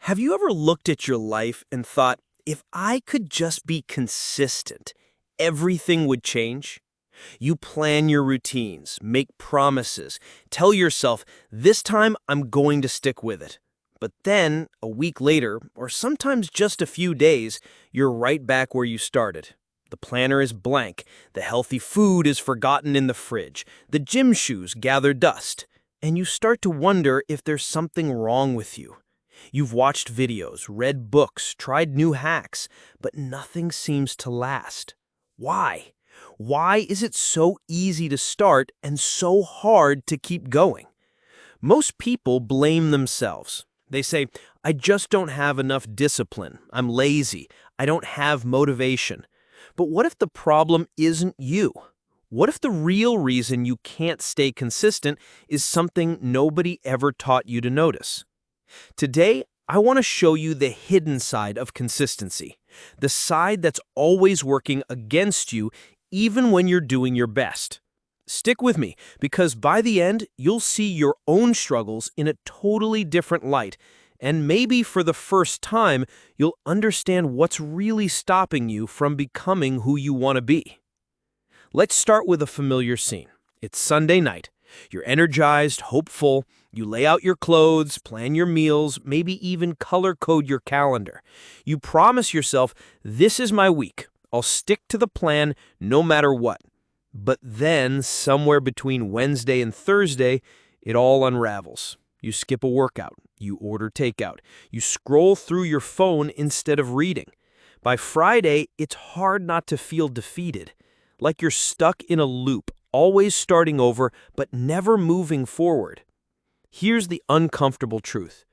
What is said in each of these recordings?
Have you ever looked at your life and thought, if I could just be consistent, everything would change? You plan your routines, make promises, tell yourself, this time I'm going to stick with it. But then, a week later, or sometimes just a few days, you're right back where you started. The planner is blank, the healthy food is forgotten in the fridge, the gym shoes gather dust, and you start to wonder if there's something wrong with you. You've watched videos, read books, tried new hacks, but nothing seems to last. Why? Why is it so easy to start and so hard to keep going? Most people blame themselves. They say, I just don't have enough discipline. I'm lazy. I don't have motivation. But what if the problem isn't you? What if the real reason you can't stay consistent is something nobody ever taught you to notice? Today, I want to show you the hidden side of consistency, the side that's always working against you even when you're doing your best. Stick with me, because by the end, you'll see your own struggles in a totally different light, and maybe for the first time, you'll understand what's really stopping you from becoming who you want to be. Let's start with a familiar scene. It's Sunday night. You're energized, hopeful. You lay out your clothes, plan your meals, maybe even color code your calendar. You promise yourself, this is my week. I'll stick to the plan no matter what. But then, somewhere between Wednesday and Thursday, it all unravels. You skip a workout. You order takeout. You scroll through your phone instead of reading. By Friday, it's hard not to feel defeated, like you're stuck in a loop, always starting over, but never moving forward. Here's the uncomfortable truth.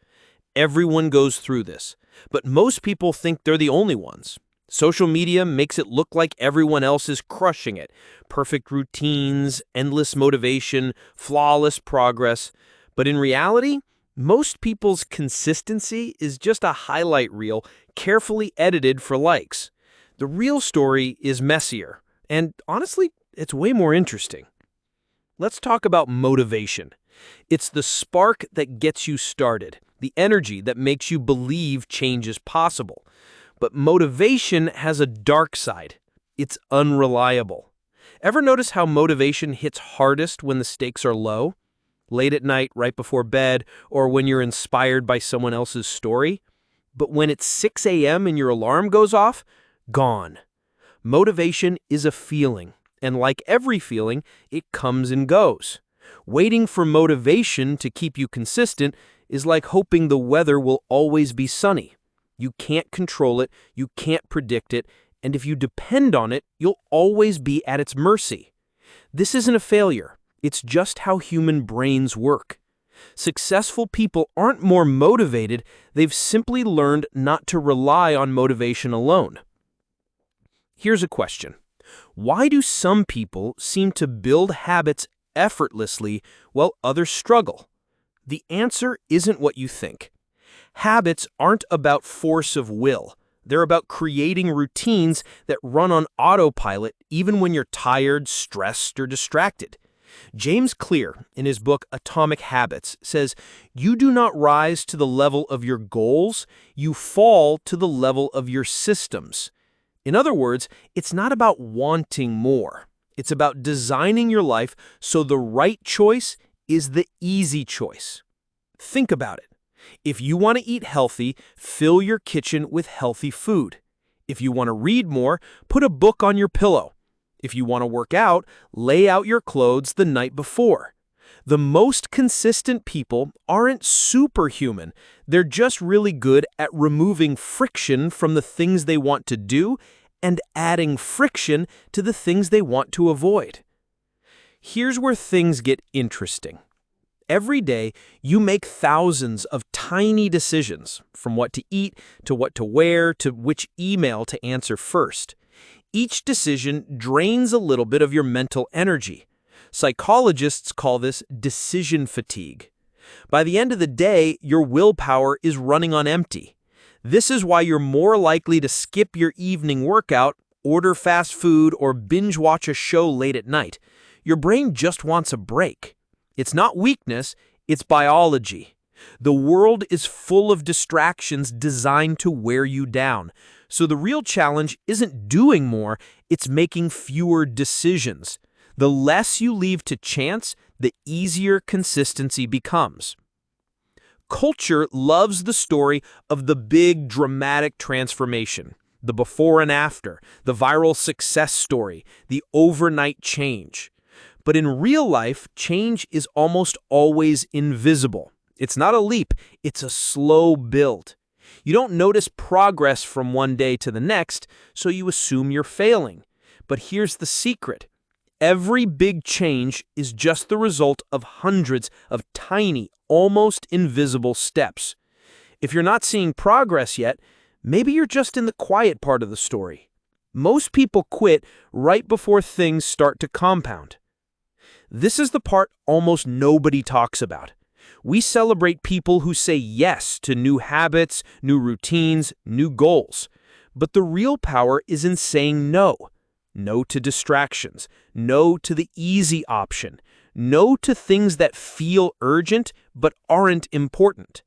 Everyone goes through this, but most people think they're the only ones. Social media makes it look like everyone else is crushing it. Perfect routines, endless motivation, flawless progress. But in reality, most people's consistency is just a highlight reel carefully edited for likes. The real story is messier, and honestly, it's way more interesting. Let's talk about motivation. It's the spark that gets you started, the energy that makes you believe change is possible. But motivation has a dark side. It's unreliable. Ever notice how motivation hits hardest when the stakes are low? Late at night, right before bed, or when you're inspired by someone else's story? But when it's 6 a.m. and your alarm goes off, gone. Motivation is a feeling, and like every feeling, it comes and goes. Waiting for motivation to keep you consistent is like hoping the weather will always be sunny. You can't control it, you can't predict it, and if you depend on it, you'll always be at its mercy. This isn't a failure. It's just how human brains work. Successful people aren't more motivated, they've simply learned not to rely on motivation alone. Here's a question. Why do some people seem to build habits effortlessly while others struggle? The answer isn't what you think. Habits aren't about force of will. They're about creating routines that run on autopilot even when you're tired, stressed, or distracted. James Clear, in his book Atomic Habits, says, you do not rise to the level of your goals, you fall to the level of your systems. In other words, it's not about wanting more. It's about designing your life so the right choice is the easy choice. Think about it. If you want to eat healthy, fill your kitchen with healthy food. If you want to read more, put a book on your pillow. If you want to work out, lay out your clothes the night before. The most consistent people aren't superhuman. They're just really good at removing friction from the things they want to do and adding friction to the things they want to avoid. Here's where things get interesting. Every day, you make thousands of tiny decisions, from what to eat, to what to wear, to which email to answer first. Each decision drains a little bit of your mental energy. Psychologists call this decision fatigue. By the end of the day, your willpower is running on empty. This is why you're more likely to skip your evening workout, order fast food, or binge watch a show late at night. Your brain just wants a break. It's not weakness, it's biology. The world is full of distractions designed to wear you down. So the real challenge isn't doing more, it's making fewer decisions. The less you leave to chance, the easier consistency becomes. Culture loves the story of the big dramatic transformation, the before and after, the viral success story, the overnight change. But in real life, change is almost always invisible. It's not a leap, it's a slow build. You don't notice progress from one day to the next, so you assume you're failing. But here's the secret. Every big change is just the result of hundreds of tiny, almost invisible steps. If you're not seeing progress yet, maybe you're just in the quiet part of the story. Most people quit right before things start to compound. This is the part almost nobody talks about. We celebrate people who say yes to new habits, new routines, new goals. But the real power is in saying no. No to distractions. No to the easy option. No to things that feel urgent but aren't important.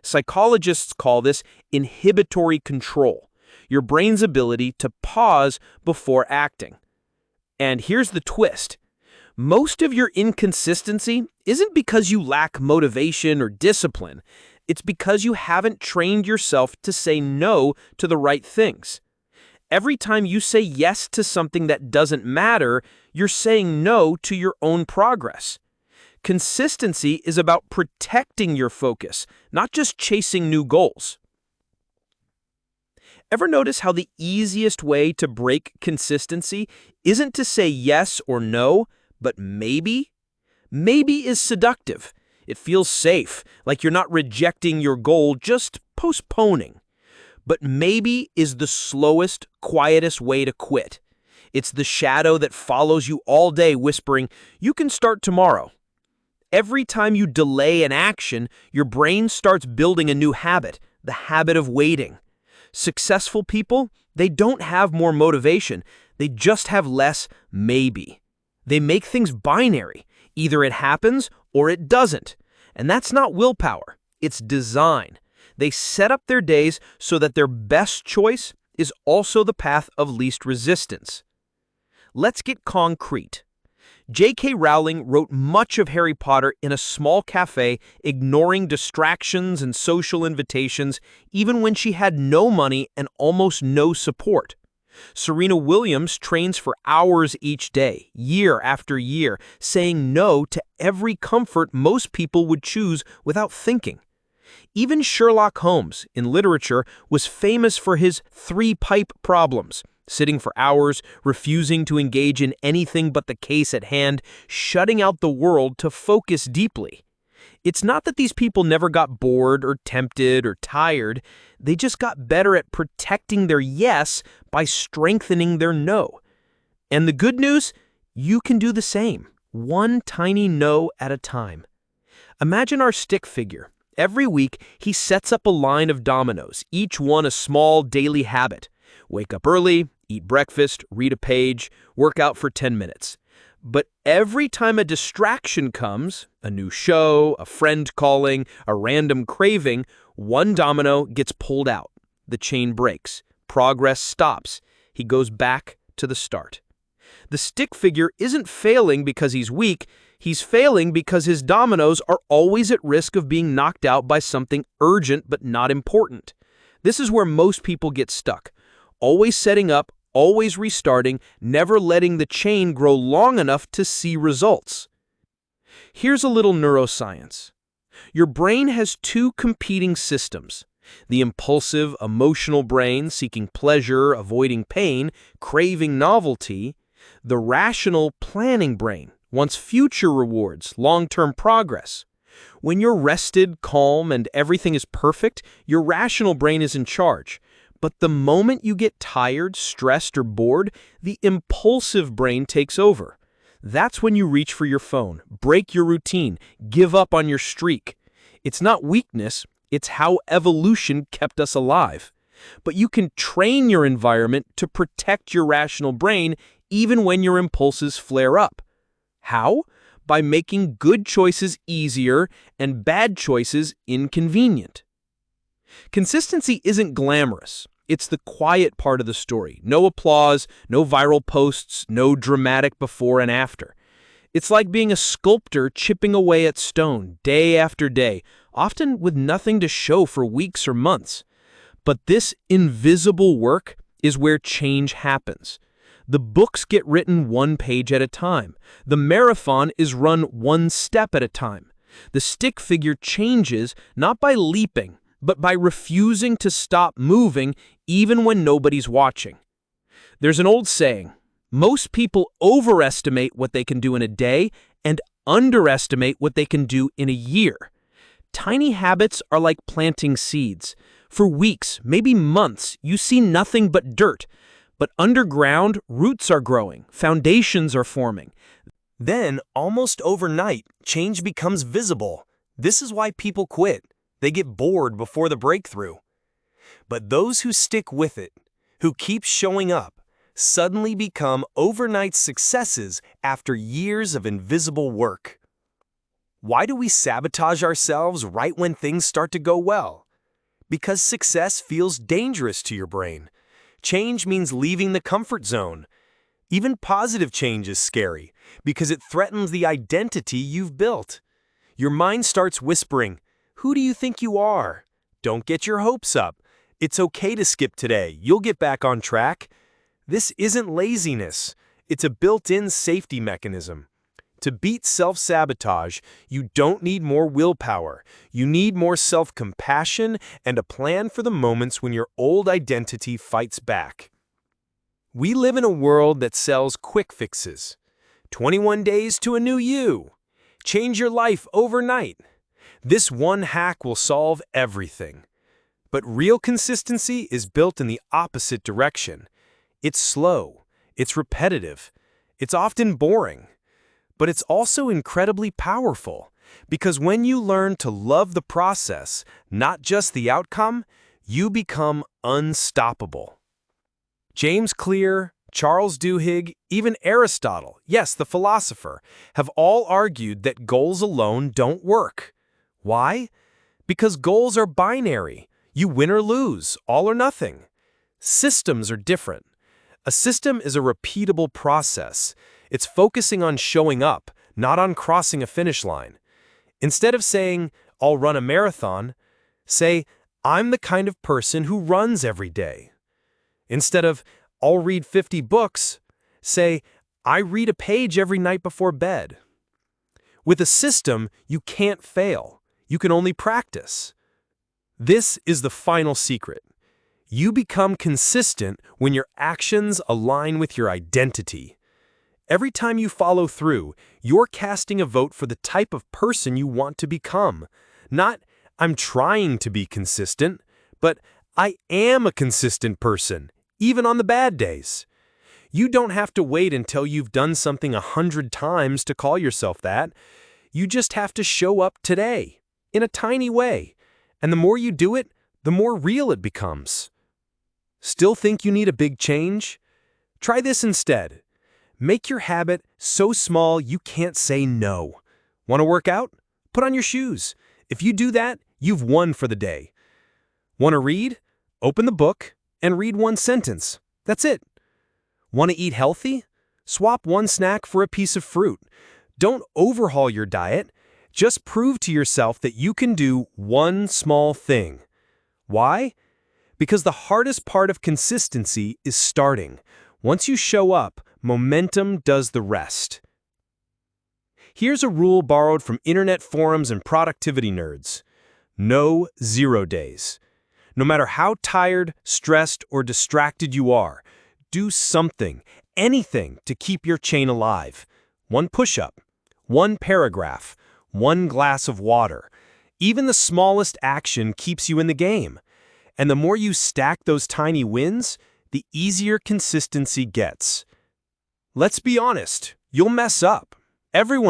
Psychologists call this inhibitory control, your brain's ability to pause before acting. And here's the twist. Most of your inconsistency isn't because you lack motivation or discipline. It's because you haven't trained yourself to say no to the right things. Every time you say yes to something that doesn't matter, you're saying no to your own progress. Consistency is about protecting your focus, not just chasing new goals. Ever notice how the easiest way to break consistency isn't to say yes or no, but maybe? Maybe is seductive. It feels safe, like you're not rejecting your goal, just postponing. But maybe is the slowest, quietest way to quit. It's the shadow that follows you all day whispering, "You can start tomorrow." Every time you delay an action, your brain starts building a new habit, the habit of waiting. Successful people, they don't have more motivation. They just have less maybe. They make things binary. Either it happens or it doesn't. And that's not willpower. It's design. They set up their days so that their best choice is also the path of least resistance. Let's get concrete. J.K. Rowling wrote much of Harry Potter in a small cafe, ignoring distractions and social invitations, even when she had no money and almost no support. Serena Williams trains for hours each day, year after year, saying no to every comfort most people would choose without thinking. Even Sherlock Holmes, in literature, was famous for his three-pipe problems, sitting for hours, refusing to engage in anything but the case at hand, shutting out the world to focus deeply. It's not that these people never got bored or tempted or tired. They just got better at protecting their yes by strengthening their no. And the good news? You can do the same, one tiny no at a time. Imagine our stick figure. Every week, he sets up a line of dominoes, each one a small daily habit. Wake up early, eat breakfast, read a page, work out for 10 minutes. But every time a distraction comes, a new show, a friend calling, a random craving, one domino gets pulled out. The chain breaks. Progress stops. He goes back to the start. The stick figure isn't failing because he's weak. He's failing because his dominoes are always at risk of being knocked out by something urgent but not important. This is where most people get stuck. Always setting up, always restarting, never letting the chain grow long enough to see results. Here's a little neuroscience. Your brain has two competing systems. The impulsive, emotional brain seeking pleasure, avoiding pain, craving novelty. The rational, planning brain wants future rewards, long-term progress. When you're rested, calm, and everything is perfect, your rational brain is in charge. But the moment you get tired, stressed, or bored, the impulsive brain takes over. That's when you reach for your phone, break your routine, give up on your streak. It's not weakness, it's how evolution kept us alive. But you can train your environment to protect your rational brain even when your impulses flare up. How? by making good choices easier and bad choices inconvenient. Consistency isn't glamorous. It's the quiet part of the story. No applause, no viral posts, no dramatic before and after. It's like being a sculptor chipping away at stone day after day, often with nothing to show for weeks or months. But this invisible work is where change happens. The books get written one page at a time. The marathon is run one step at a time. The stick figure changes not by leaping, but by refusing to stop moving even when nobody's watching. There's an old saying, most people overestimate what they can do in a day and underestimate what they can do in a year. Tiny habits are like planting seeds. For weeks, maybe months, you see nothing but dirt. But underground, roots are growing, foundations are forming. Then, almost overnight, change becomes visible. This is why people quit. They get bored before the breakthrough. But those who stick with it, who keep showing up, suddenly become overnight successes after years of invisible work. Why do we sabotage ourselves right when things start to go well? Because success feels dangerous to your brain. Change means leaving the comfort zone. Even positive change is scary because it threatens the identity you've built. Your mind starts whispering, "Who do you think you are? Don't get your hopes up. It's okay to skip today. You'll get back on track." This isn't laziness. It's a built-in safety mechanism. To beat self-sabotage, you don't need more willpower. You need more self-compassion and a plan for the moments when your old identity fights back. We live in a world that sells quick fixes. 21 days to a new you. Change your life overnight. This one hack will solve everything. But real consistency is built in the opposite direction. It's slow, it's repetitive, it's often boring. But it's also incredibly powerful, because when you learn to love the process, not just the outcome, you become unstoppable. James Clear, Charles Duhigg, even Aristotle, yes, the philosopher, have all argued that goals alone don't work. Why? Because goals are binary. You win or lose, all or nothing. Systems are different. A system is a repeatable process. It's focusing on showing up, not on crossing a finish line. Instead of saying, "I'll run a marathon," say, "I'm the kind of person who runs every day." Instead of, "I'll read 50 books," say, "I read a page every night before bed." With a system, you can't fail. You can only practice. This is the final secret. You become consistent when your actions align with your identity. Every time you follow through, you're casting a vote for the type of person you want to become. Not, "I'm trying to be consistent," but "I am a consistent person, even on the bad days." You don't have to wait until you've done something 100 times to call yourself that. You just have to show up today, in a tiny way. And the more you do it, the more real it becomes. Still think you need a big change? Try this instead. Make your habit so small you can't say no. Want to work out? Put on your shoes. If you do that, you've won for the day. Want to read? Open the book and read one sentence. That's it. Want to eat healthy? Swap one snack for a piece of fruit. Don't overhaul your diet. Just prove to yourself that you can do one small thing. Why? Because the hardest part of consistency is starting. Once you show up, momentum does the rest. Here's a rule borrowed from internet forums and productivity nerds. No 0 days. No matter how tired, stressed, or distracted you are, do something, anything to keep your chain alive. One push-up, one paragraph, one glass of water. Even the smallest action keeps you in the game. And the more you stack those tiny wins, the easier consistency gets. Let's be honest, you'll mess up. Everyone